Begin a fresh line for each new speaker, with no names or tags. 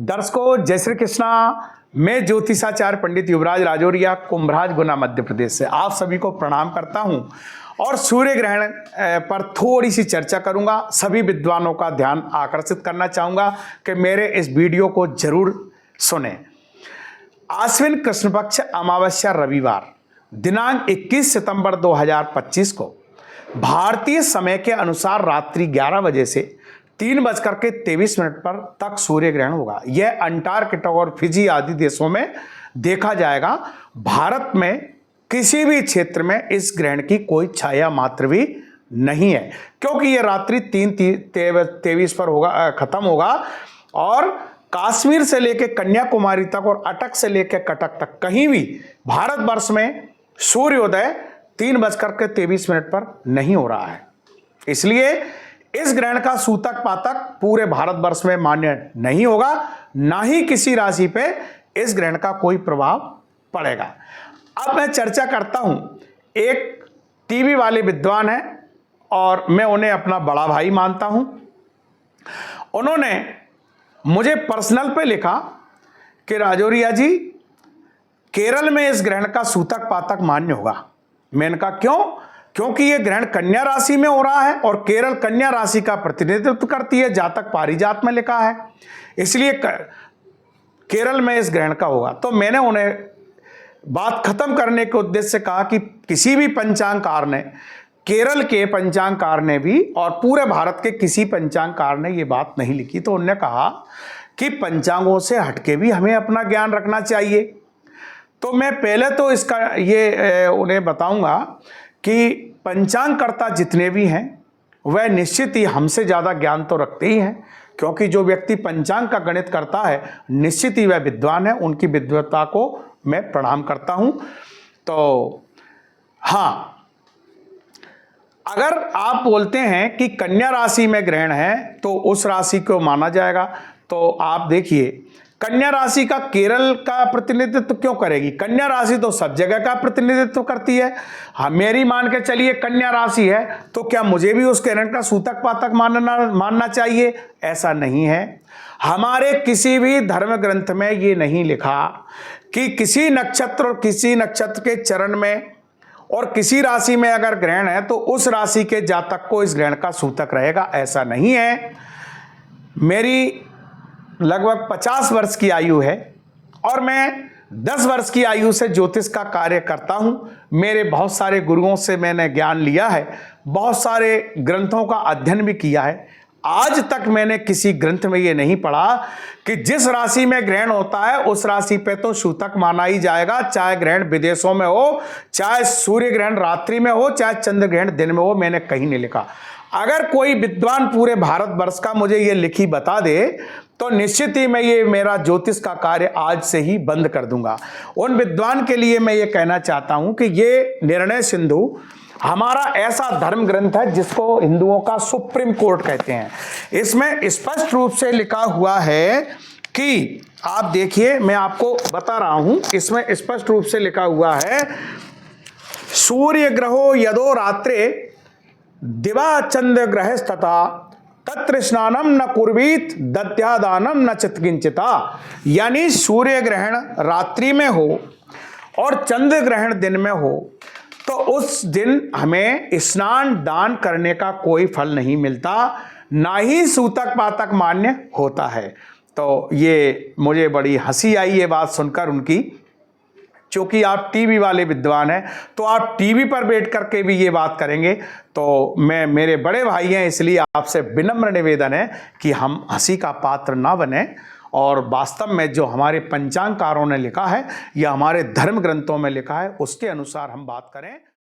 दर्शकों जय श्री कृष्णा। मैं ज्योतिषाचार्य पंडित युवराज राजौरिया कुंभराज गुना मध्य प्रदेश से आप सभी को प्रणाम करता हूं और सूर्य ग्रहण पर थोड़ी सी चर्चा करूंगा। सभी विद्वानों का ध्यान आकर्षित करना चाहूंगा कि मेरे इस वीडियो को जरूर सुने। आश्विन कृष्ण पक्ष अमावस्या रविवार दिनांक 21 सितंबर 2025 को भारतीय समय के अनुसार रात्रि 11 बजे से 3:23 पर तक सूर्य ग्रहण होगा। यह अंटार्कटिका और फिजी आदि देशों में देखा जाएगा। भारत में किसी भी क्षेत्र में इस ग्रहण की कोई छाया मात्र भी नहीं है, क्योंकि यह रात्रि 3:23 पर होगा, खत्म होगा। और कश्मीर से लेकर कन्याकुमारी तक और अटक से लेकर कटक तक कहीं भी भारतवर्ष में सूर्योदय 3:23 पर नहीं हो रहा है। इसलिए इस ग्रहण का सूतक पातक पूरे भारतवर्ष में मान्य नहीं होगा, ना ही किसी राशि पे इस ग्रहण का कोई प्रभाव पड़ेगा। अब मैं चर्चा करता हूं। एक टीवी वाले विद्वान हैं और मैं उन्हें अपना बड़ा भाई मानता हूं। उन्होंने मुझे पर्सनल पे लिखा कि राजौरिया जी, केरल में इस ग्रहण का सूतक पातक मान्य होगा। मैंने कहा क्यों? क्योंकि यह ग्रहण कन्या राशि में हो रहा है और केरल कन्या राशि का प्रतिनिधित्व करती है, जातक पारिजात में लिखा है, इसलिए केरल में इस ग्रहण का होगा। तो मैंने उन्हें बात खत्म करने के उद्देश्य से कहा कि किसी भी पंचांगकार ने, केरल के पंचांगकार ने भी और पूरे भारत के किसी पंचांगकार ने यह बात नहीं लिखी। तो उन्होंने कहा कि पंचांगों से हटके भी हमें अपना ज्ञान रखना चाहिए। तो मैं पहले तो इसका ये उन्हें बताऊंगा कि पंचांगकर्ता जितने भी हैं वह निश्चित ही हमसे ज़्यादा ज्ञान तो रखते ही हैं, क्योंकि जो व्यक्ति पंचांग का गणित करता है निश्चित ही वह विद्वान है। उनकी विद्वता को मैं प्रणाम करता हूं। तो हाँ, अगर आप बोलते हैं कि कन्या राशि में ग्रहण है तो उस राशि को माना जाएगा, तो आप देखिए कन्या राशि का केरल का प्रतिनिधित्व क्यों करेगी? कन्या राशि तो सब जगह का प्रतिनिधित्व करती है। हाँ, मेरी मान के चलिए कन्या राशि है तो क्या मुझे भी उस ग्रहण का सूतक पातक मानना चाहिए? ऐसा नहीं है। हमारे किसी भी धर्म ग्रंथ में ये नहीं लिखा कि किसी नक्षत्र और किसी नक्षत्र के चरण में और किसी राशि में अगर ग्रहण है तो उस राशि के जातक को इस ग्रहण का सूतक रहेगा, ऐसा नहीं है। मेरी लगभग 50 वर्ष की आयु है और मैं 10 वर्ष की आयु से ज्योतिष का कार्य करता हूं। मेरे बहुत सारे गुरुओं से मैंने ज्ञान लिया है, बहुत सारे ग्रंथों का अध्ययन भी किया है। आज तक मैंने किसी ग्रंथ में ये नहीं पढ़ा कि जिस राशि में ग्रहण होता है उस राशि पे तो सूतक माना ही जाएगा, चाहे ग्रहण विदेशों में हो, चाहे सूर्य ग्रहण रात्रि में हो, चाहे चंद्र ग्रहण दिन में हो। मैंने कहीं नहीं लिखा। अगर कोई विद्वान पूरे भारतवर्ष का मुझे ये लिखी बता दे तो निश्चित ही मैं ये मेरा ज्योतिष का कार्य आज से ही बंद कर दूंगा। उन विद्वान के लिए मैं ये कहना चाहता हूं कि ये निर्णय सिंधु हमारा ऐसा धर्म ग्रंथ है जिसको हिंदुओं का सुप्रीम कोर्ट कहते हैं। इसमें स्पष्ट रूप से लिखा हुआ है कि आप देखिए, मैं आपको बता रहा हूं, इसमें स्पष्ट रूप से लिखा हुआ है, सूर्य ग्रहो यदो रात्रे दिवा चंद्र ग्रहस्तथा तत्र स्नानम न कुर्वीत दत्यादानम न चित्किंचिता। यानी सूर्य ग्रहण रात्रि में हो और चंद्र ग्रहण दिन में हो तो उस दिन हमें स्नान दान करने का कोई फल नहीं मिलता, ना ही सूतक पातक मान्य होता है। तो ये मुझे बड़ी हंसी आई ये बात सुनकर उनकी। क्योंकि आप टीवी वाले विद्वान हैं तो आप टीवी पर बैठ करके भी ये बात करेंगे, तो मैं, मेरे बड़े भाई हैं, इसलिए आपसे विनम्र निवेदन है कि हम हंसी का पात्र ना बने और वास्तव में जो हमारे पंचांगकारों ने लिखा है या हमारे धर्म ग्रंथों में लिखा है उसके अनुसार हम बात करें।